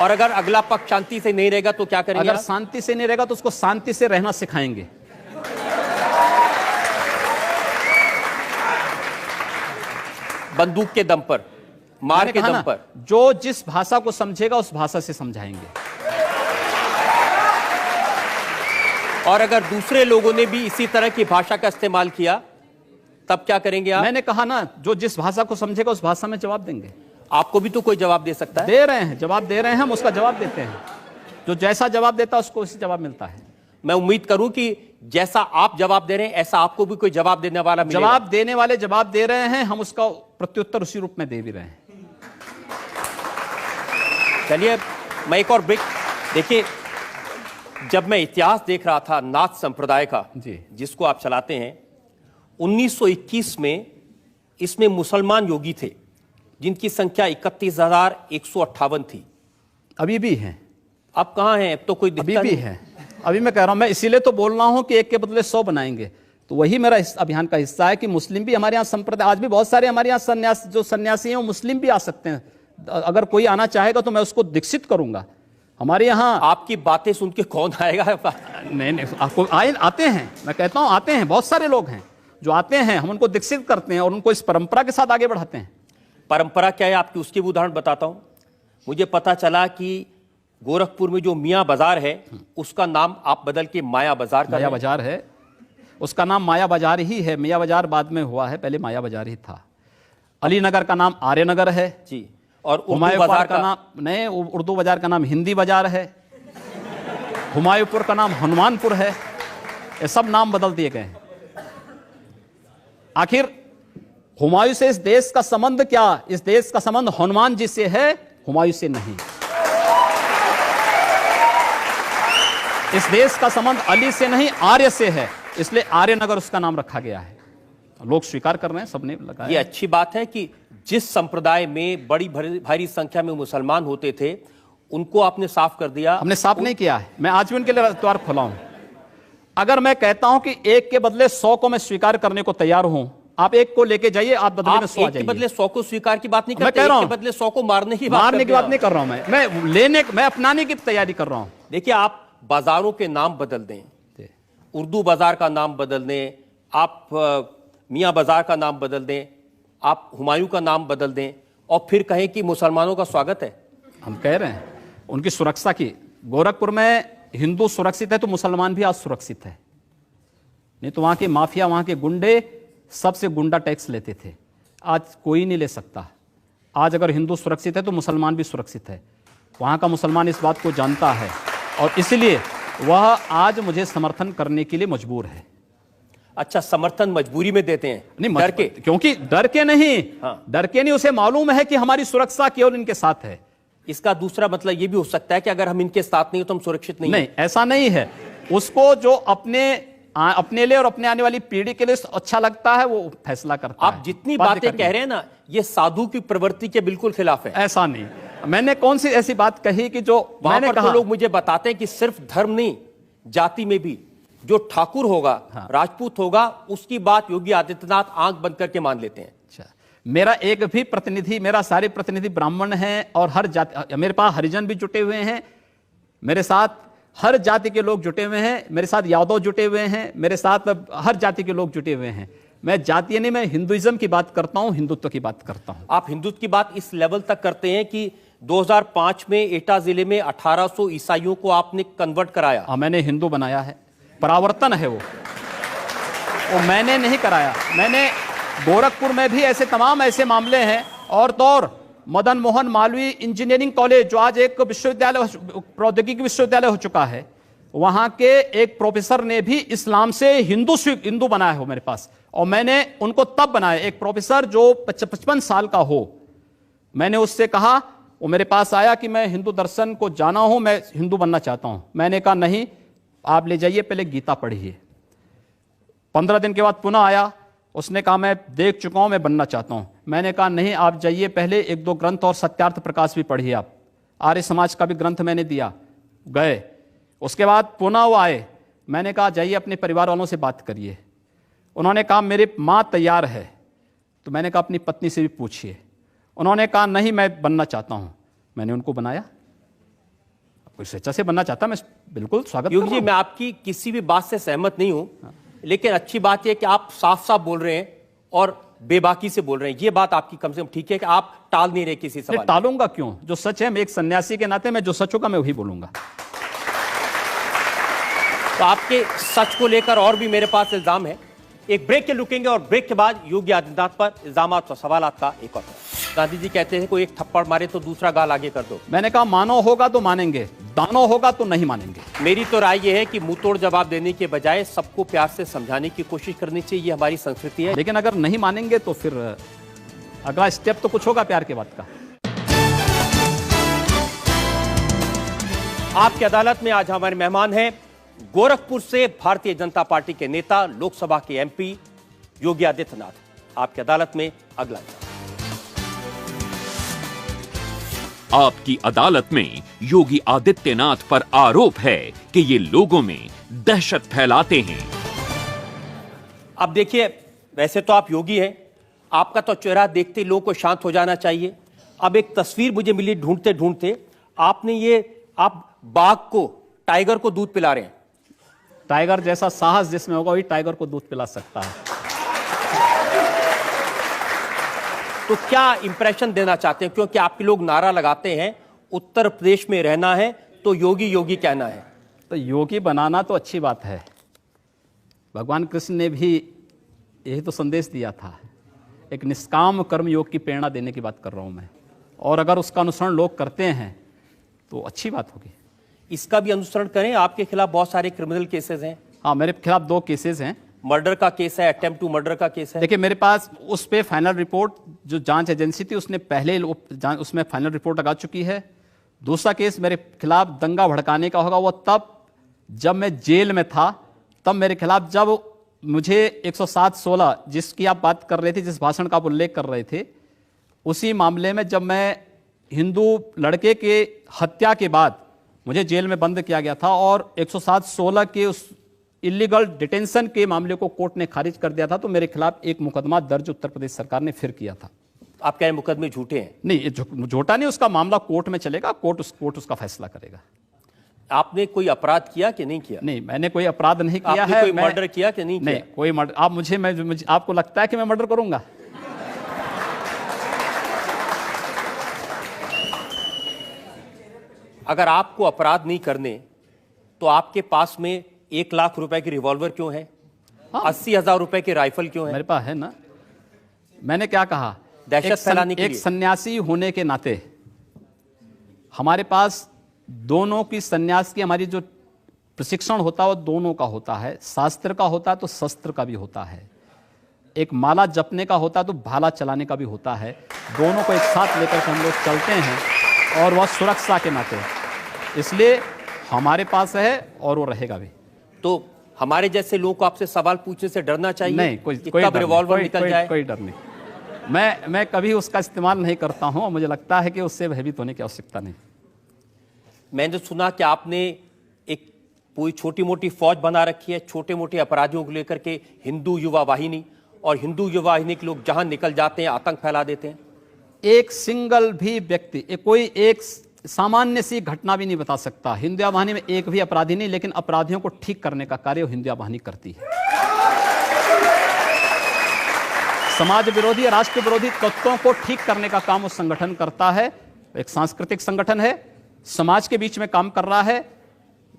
और अगर अगला पक्ष शांति से नहीं रहेगा तो क्या करेंगे? अगर शांति से नहीं रहेगा तो उसको शांति से रहना सिखाएंगे। बंदूक के दम पर, मार के दम पर। जो जिस भाषा को समझेगा उस भाषा से समझाएंगे। और अगर दूसरे लोगों ने भी इसी तरह की भाषा का इस्तेमाल किया तब क्या करेंगे आप? मैंने कहा ना, जो जिस भाषा को समझेगा उस भाषा में जवाब देंगे। आपको भी तो कोई जवाब दे सकता है। दे रहे हैं, जवाब दे रहे हैं, हम उसका जवाब देते हैं। जो जैसा जवाब देता है उसको उसी जवाब मिलता है। मैं उम्मीद करूं कि जैसा आप जवाब दे रहे हैं ऐसा आपको भी कोई जवाब देने वाला मिलेगा। जवाब देने वाले जवाब दे रहे हैं, हम उसका प्रत्युत्तर उसी रूप में दे भी रहे हैं। चलिए, मैं एक और ब्रेक। देखिए, जब मैं इतिहास देख रहा था नाथ संप्रदाय का जी, जिसको आप चलाते हैं, 1921 में इसमें मुसलमान योगी थे जिनकी संख्या 31,158 थी। अभी भी है। अब कहां हैं? अब तो कोई दिखता अभी भी है। अभी मैं कह रहा हूं, मैं इसीलिए तो बोल रहा हूं कि एक के बदले 100 बनाएंगे। तो वही मेरा इस अभियान का हिस्सा है कि मुस्लिम भी हमारे यहाँ संप्रदाय, आज भी बहुत सारे हमारे यहाँ जो सन्यासी हैं वो मुस्लिम भी आ सकते हैं। अगर कोई आना चाहेगा तो मैं उसको दीक्षित करूंगा। हमारे यहाँ आपकी बातें सुन के कौन आएगा? नहीं, आपको आते हैं, मैं कहता हूं आते हैं, बहुत सारे लोग हैं जो आते हैं। हम उनको दीक्षित करते हैं और उनको इस परंपरा के साथ आगे बढ़ाते हैं। परंपरा क्या है आपकी, उसकी भी उदाहरण बताता हूं। मुझे पता चला कि गोरखपुर में जो मियाँ बाजार है उसका नाम आप बदल के माया बाजार कर माया बाजार है। उसका नाम माया बाजार ही है। मियाँ बाजार बाद में हुआ है, पहले माया बाजार ही था। अलीनगर का नाम आर्यनगर है जी। और हुमायूं बाजार का नाम नहीं, उर्दू बाजार का नाम हिंदी बाजार है। हुमायूंपुर का नाम हनुमानपुर है। ये सब नाम बदल दिए गए हैं। आखिर हुमायूं से इस देश का संबंध क्या? इस देश का संबंध हनुमान जी से है, हुमायूं से नहीं। इस देश का संबंध अली से नहीं, आर्य से है। इसलिए आर्यनगर उसका नाम रखा गया है। लोग स्वीकार कर रहे हैं, सबने लगाया। ये अच्छी बात है कि जिस संप्रदाय में बड़ी भारी संख्या में मुसलमान होते थे उनको आपने साफ कर दिया। हमने साफ नहीं किया है। मैं आज भी उनके लिए द्वार खोला हूं। अगर मैं कहता हूं कि एक के बदले 100 को मैं स्वीकार करने को तैयार हूं, आप एक को लेके जाइए, आप बदले में 100 आ जाइए। के बदले 100 को स्वीकार की बात नहीं करते, मैं कह रहा हूं, एक के बदले 100 को मारने की बात नहीं कर रहा हूं। मैं अपनाने की तैयारी कर रहा हूं। देखिए, आप बाजारों के नाम बदल दें, उर्दू बाजार का नाम बदल दें, आप मियाँ बाजार का नाम बदल दें, आप हुमायूं का नाम बदल दें और फिर कहें कि मुसलमानों का स्वागत है। हम कह रहे हैं उनकी सुरक्षा की। गोरखपुर में हिंदू सुरक्षित है तो मुसलमान भी आज सुरक्षित है। नहीं तो वहां के माफिया, वहां के गुंडे सबसे गुंडा टैक्स लेते थे। आज कोई नहीं ले सकता। आज अगर हिंदू सुरक्षित है तो मुसलमान भी सुरक्षित है। वहां का मुसलमान इस बात को जानता है और इसलिए वह आज मुझे समर्थन करने के लिए मजबूर है। अच्छा, समर्थन मजबूरी में देते हैं? नहीं, डर के। क्योंकि डर के नहीं, हाँ। डर के नहीं, उसे मालूम है कि हमारी सुरक्षा केवल इनके साथ है। इसका दूसरा मतलब यह भी हो सकता है कि अगर हम इनके साथ नहीं तो हम सुरक्षित नहीं। नहीं, ऐसा नहीं है। उसको जो अपने लिए और अपने आने वाली पीढ़ी के लिए अच्छा लगता है वो फैसला करता है। आप जितनी बातें कह रहे हैं ना, ये साधु की प्रवृत्ति के बिल्कुल खिलाफ है। ऐसा नहीं। मैंने कौन सी ऐसी बात कही कि जो वहां पर तो लोग मुझे बताते हैं कि सिर्फ धर्म नहीं, जाति में भी जो ठाकुर होगा, हाँ, राजपूत होगा, उसकी बात योगी आदित्यनाथ आंख बंद करके मान लेते हैं। अच्छा, मेरा एक भी प्रतिनिधि, मेरा सारे प्रतिनिधि ब्राह्मण हैं और हर जाति, मेरे पास हरिजन भी जुटे हुए हैं, मेरे साथ हर जाति के लोग जुटे हुए हैं, मेरे साथ यादव जुटे हुए हैं, मेरे साथ हर जाति के लोग जुटे हुए हैं। मैं जातीय नहीं, मैं हिंदुइज्म की बात करता हूं, हिंदुत्व की बात करता हूं। आप हिंदुत्व की बात इस लेवल तक करते हैं कि 2005 में एटा जिले में 1800 ईसाइयों को आपने कन्वर्ट कराया। हाँ, मैंने हिंदू बनाया है। परावर्तन है वो मैंने नहीं कराया। मैंने गोरखपुर में भी ऐसे तमाम ऐसे मामले हैं। और तो और मदन मोहन मालवीय इंजीनियरिंग कॉलेज जो आज एक विश्वविद्यालय, प्रौद्योगिकी विश्वविद्यालय हो चुका है, वहां के एक प्रोफेसर ने भी इस्लाम से हिंदू बनाया हो मेरे पास। और मैंने उनको तब बनाया, एक प्रोफेसर जो 55 साल का हो, मैंने उससे कहा, वो मेरे पास आया कि मैं हिंदू दर्शन को जाना हूं, मैं हिंदू बनना चाहता हूं। मैंने कहा नहीं, आप ले जाइए, पहले गीता पढ़िए। 15 दिन के बाद पुनः आया, उसने कहा मैं देख चुका हूं, मैं बनना चाहता हूं। मैंने कहा नहीं, आप जाइए, पहले 1-2 ग्रंथ और सत्यार्थ प्रकाश भी पढ़िए। आप आर्य समाज का भी ग्रंथ मैंने दिया, गए। उसके बाद पुनः वो आए, मैंने कहा जाइए अपने परिवार वालों से बात करिए। उन्होंने कहा मेरी माँ तैयार है। तो मैंने कहा अपनी पत्नी से भी पूछिए। उन्होंने कहा नहीं, मैं बनना चाहता हूं। मैंने उनको बनाया। कोई स्वेच्छा से बनना चाहता, मैं बिल्कुल स्वागत योगी जी, करूंगा। मैं आपकी किसी भी बात से सहमत नहीं हूं, लेकिन अच्छी बात यह कि आप साफ साफ बोल रहे हैं और बेबाकी से बोल रहे हैं। ये बात आपकी कम से कम ठीक है कि आप टाल नहीं रहे किसी सवाल। टालूंगा क्यों? जो सच है, मैं एक सन्यासी के नाते मैं जो सच होगा मैं वही बोलूंगा। तो आपके सच को लेकर और भी मेरे पास इल्जाम है। एक ब्रेक के रुकेंगे और ब्रेक के बाद योगी आदित्यनाथ पर इल्जामात और सवालात का एक और। गांधी जी कहते हैं कोई एक थप्पड़ मारे तो दूसरा गाल आगे कर दो। मैंने कहा मानो होगा तो मानेंगे, दानो होगा तो नहीं मानेंगे। मेरी तो राय यह है कि मुंह तोड़ जवाब देने के बजाय सबको प्यार से समझाने की कोशिश करनी चाहिए, ये हमारी संस्कृति है। लेकिन अगर नहीं मानेंगे तो फिर अगला स्टेप तो कुछ होगा प्यार के बाद का। आपकी अदालत में आज हमारे मेहमान हैं गोरखपुर से भारतीय जनता पार्टी के नेता, लोकसभा के एमपी योगी आदित्यनाथ। आपकी अदालत में अगला। आपकी अदालत में योगी आदित्यनाथ पर आरोप है कि ये लोगों में दहशत फैलाते हैं। अब देखिए, वैसे तो आप योगी हैं, आपका तो चेहरा देखते लोगों को शांत हो जाना चाहिए। अब एक तस्वीर मुझे मिली ढूंढते ढूंढते, आप बाघ को, टाइगर को दूध पिला रहे हैं। टाइगर जैसा साहस जिसमें होगा वही टाइगर को दूध पिला सकता है। तो क्या इंप्रेशन देना चाहते हैं? क्योंकि आपके लोग नारा लगाते हैं उत्तर प्रदेश में रहना है तो योगी योगी कहना है। तो योगी बनाना तो अच्छी बात है, भगवान कृष्ण ने भी यही तो संदेश दिया था। एक निष्काम कर्म योग की प्रेरणा देने की बात कर रहा हूं मैं, और अगर उसका अनुसरण लोग करते हैं तो अच्छी बात होगी। इसका भी अनुसरण करें। आपके खिलाफ बहुत सारे क्रिमिनल केसेस हैं। हाँ, मेरे खिलाफ 2 केसेस हैं। मर्डर का केस है, अटेम्प्ट टू मर्डर का केस है। देखिए, मेरे पास उस पे फाइनल रिपोर्ट, जो जांच एजेंसी थी उसने पहले उसमें फाइनल रिपोर्ट लगा चुकी है। दूसरा केस मेरे खिलाफ दंगा भड़काने का होगा, वो तब जब मैं जेल में था, तब मेरे खिलाफ जब मुझे 107-16 जिसकी आप बात कर रहे थे, जिस भाषण का आप उल्लेख कर रहे थे, उसी मामले में जब मैं हिंदू लड़के के हत्या के बाद मुझे जेल में बंद किया गया था और 107-16 के उस इलीगल डिटेंशन के मामले को कोर्ट ने खारिज कर दिया था, तो मेरे खिलाफ एक मुकदमा दर्ज उत्तर प्रदेश सरकार ने फिर किया था। आप कह रहे हैं मुकदमे झूठे हैं? नहीं, ये झूठा नहीं, उसका मामला कोर्ट में चलेगा, कोर्ट उसका फैसला करेगा। आपने कोई अपराध किया कि नहीं किया? नहीं, मैंने कोई अपराध नहीं किया आपने है। कोई मर्डर किया कि नहीं किया? नहीं, कोई मर्डर। आप मुझे आपको लगता है कि मैं मर्डर करूंगा? अगर आपको अपराध नहीं करने तो आपके पास में 1 लाख रुपए की रिवॉल्वर क्यों है? हाँ। 80,000 रुपए की राइफल क्यों है? मेरे पास है ना। मैंने क्या कहा? दहशत फैलाने के एक लिए। सन्यासी होने के नाते हमारे पास दोनों की, सन्यास की हमारी जो प्रशिक्षण होता है वो दोनों का होता है। शास्त्र का होता है तो शस्त्र का भी होता है। एक माला जपने का होता है तो भाला चलाने का भी होता है। दोनों को एक साथ लेकर के हम लोग चलते हैं, और वह सुरक्षा के नाते, इसलिए हमारे पास है और वो रहेगा भी। तो हमारे जैसे लोगों को आपसे सवाल पूछने से डरना चाहिए? नहीं, कोई रिवॉल्वर निकल जाए? कोई डर नहीं। मैं कभी उसका इस्तेमाल नहीं करता हूं, और मुझे लगता है कि उससे भयभीत होने की आवश्यकता नहीं। मैंने सुना कि आपने एक पूरी छोटी मोटी फौज बना रखी है छोटे मोटे अपराधियों को लेकर के, हिंदू युवा वाहिनी, और हिंदू युवा वाहिनी के लोग जहां निकल जाते हैं आतंक फैला देते हैं। एक सिंगल भी व्यक्ति, कोई एक सामान्य सी घटना भी नहीं बता सकता। हिंदू वाहिनी में एक भी अपराधी नहीं, लेकिन अपराधियों को ठीक करने का कार्य हिंदू वाहिनी करती है। समाज विरोधी, राष्ट्र विरोधी तत्वों को ठीक करने का काम उस संगठन करता है। एक सांस्कृतिक संगठन है, समाज के बीच में काम कर रहा है,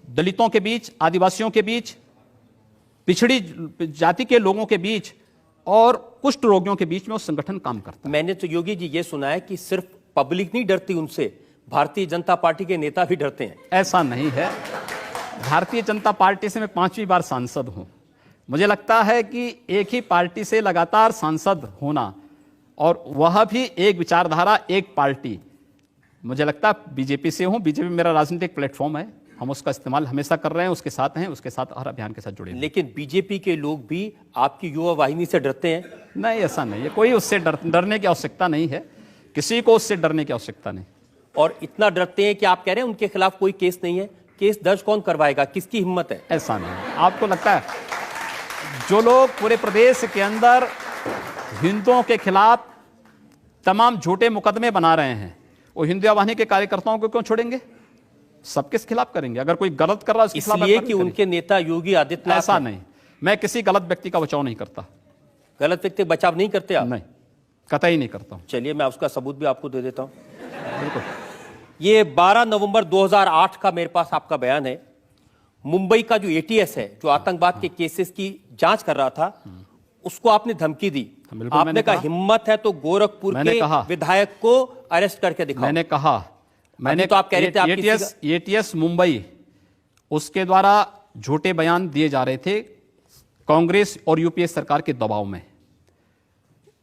दलितों के बीच, आदिवासियों के बीच, पिछड़ी जाति के लोगों के बीच और कुष्ठ रोगियों के बीच में वो संगठन काम करता है। मैंने तो योगी जी ये सुना है कि सिर्फ पब्लिक नहीं डरती उनसे, भारतीय जनता पार्टी के नेता भी डरते हैं। ऐसा नहीं है। भारतीय जनता पार्टी से मैं 5वीं बार सांसद हूं। मुझे लगता है कि एक ही पार्टी से लगातार सांसद होना, और वह भी एक विचारधारा, एक पार्टी, मुझे लगता है बीजेपी से हूं। बीजेपी मेरा राजनीतिक प्लेटफॉर्म है, हम उसका इस्तेमाल हमेशा कर रहे हैं, उसके साथ हैं, उसके साथ हर अभियान के साथ जुड़े हैं। लेकिन बीजेपी के लोग भी आपकी युवा वाहिनी से डरते हैं? नहीं, ऐसा नहीं है। कोई उससे डरने की आवश्यकता नहीं है, किसी को उससे डरने की आवश्यकता नहीं। और इतना डरते हैं कि आप कह रहे हैं उनके खिलाफ कोई केस नहीं है? केस दर्ज कौन करवाएगा? किसकी हिम्मत है? ऐसा नहीं है। आपको लगता है जो लोग पूरे प्रदेश के अंदर हिंदुओं के खिलाफ तमाम झूठे मुकदमे बना रहे हैं, वो हिंदू वाहिनी के कार्यकर्ताओं को क्यों छोड़ेंगे? सबके खिलाफ करेंगे। अगर कोई गलत कर रहा है उसके खिलाफ इसलिए कार्रवाई कि करेंगे। उनके नेता योगी आदित्यनाथ ऐसा नहीं, मैं किसी गलत व्यक्ति का बचाव नहीं करता। गलत व्यक्ति का बचाव नहीं करते आप? नहीं, कतई नहीं करता हूं। चलिए मैं उसका सबूत भी आपको दे देता हूं। बिल्कुल। ये 12 नवंबर 2008 का मेरे पास आपका बयान है। मुंबई का जो एटीएस है, जो आतंकवाद के केसेस की जांच कर रहा था, उसको आपने धमकी दी। बिल्कुल, आपने मैंने कहा कहा। हिम्मत है तो गोरखपुर मैंने के कहा। विधायक को अरेस्ट करके दिखाओ। मैंने कहा, मैंने तो आप कह रहे थे आप किसी एटीएस मुंबई, उसके द्वारा झूठे बयान दिए जा रहे थे कांग्रेस और यूपीए सरकार के दबाव में।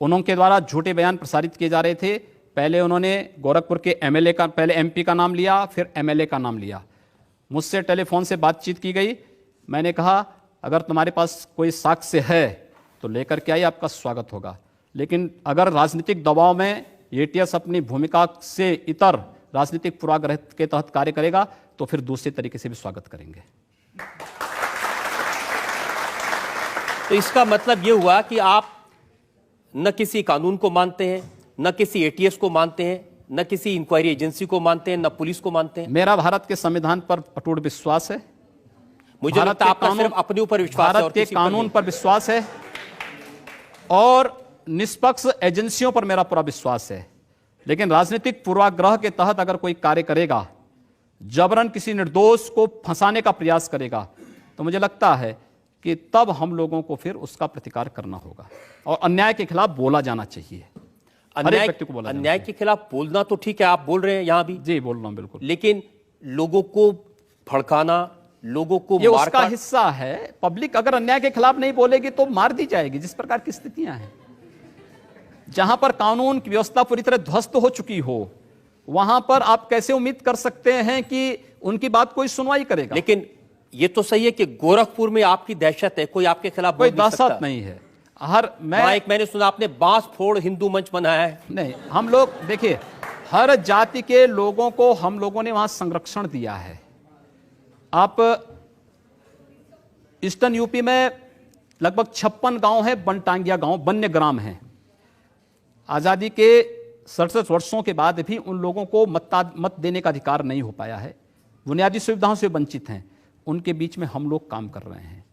उनके द्वारा झूठे बयान प्रसारित किए जा रहे थे। पहले उन्होंने गोरखपुर के एमएलए का, पहले एमपी का नाम लिया, फिर एमएलए का नाम लिया। मुझसे टेलीफोन से बातचीत की गई। मैंने कहा अगर तुम्हारे पास कोई साक्ष्य है तो लेकर के आइए, आपका स्वागत होगा। लेकिन अगर राजनीतिक दबाव में एटीएस अपनी भूमिका से इतर राजनीतिक पूर्वाग्रह के तहत कार्य करेगा तो फिर दूसरे तरीके से भी स्वागत करेंगे। तो इसका मतलब यह हुआ कि आप न किसी कानून को मानते हैं, न किसी एटीएस को मानते हैं, न किसी इंक्वायरी एजेंसी को मानते हैं, न पुलिस को मानते हैं। मेरा भारत के संविधान पर अटूट विश्वास है। मुझे लगता है आपका सिर्फ अपने ऊपर विश्वास है भारत और के किसी पर कानून नहीं। पर विश्वास है और निष्पक्ष एजेंसियों पर मेरा पूरा विश्वास है। लेकिन राजनीतिक पूर्वाग्रह के तहत अगर कोई कार्य करेगा, जबरन किसी निर्दोष को फंसाने का प्रयास करेगा, तो मुझे लगता है कि तब हम लोगों को फिर उसका प्रतिकार करना होगा और अन्याय के खिलाफ बोला जाना चाहिए। हर एक व्यक्ति को बोला जाना अन्याय के खिलाफ बोलना तो ठीक है, आप बोल रहे हैं यहां भी, जी बोल रहा हूं बिल्कुल। लेकिन लोगों को भड़काना, लोगों को ये उसका मारकाट, हिस्सा है। पब्लिक अगर अन्याय के खिलाफ नहीं बोलेगी तो मार दी जाएगी। जिस प्रकार की स्थितियां हैं, जहां पर कानून की व्यवस्था पूरी तरह ध्वस्त हो चुकी हो, वहां पर आप कैसे उम्मीद कर सकते हैं कि उनकी बात कोई सुनवाई करेगा? लेकिन ये तो सही है कि गोरखपुर में आपकी दहशत है, कोई आपके खिलाफ कोई बोल नहीं सकता। दहशत नहीं है। मैंने सुना आपने बांस फोड़ हिंदू मंच बनाया है। नहीं, हम लोग देखिए, हर जाति के लोगों को हम लोगों ने वहां संरक्षण दिया है। आप ईस्टर्न यूपी में लगभग 56 गांव है, बनटांगिया गांव, वन्य ग्राम है। आजादी के 67 वर्षों के बाद भी उन लोगों को मत देने का अधिकार नहीं हो पाया है, बुनियादी सुविधाओं से वंचित हैं। उनके बीच में हम लोग काम कर रहे हैं।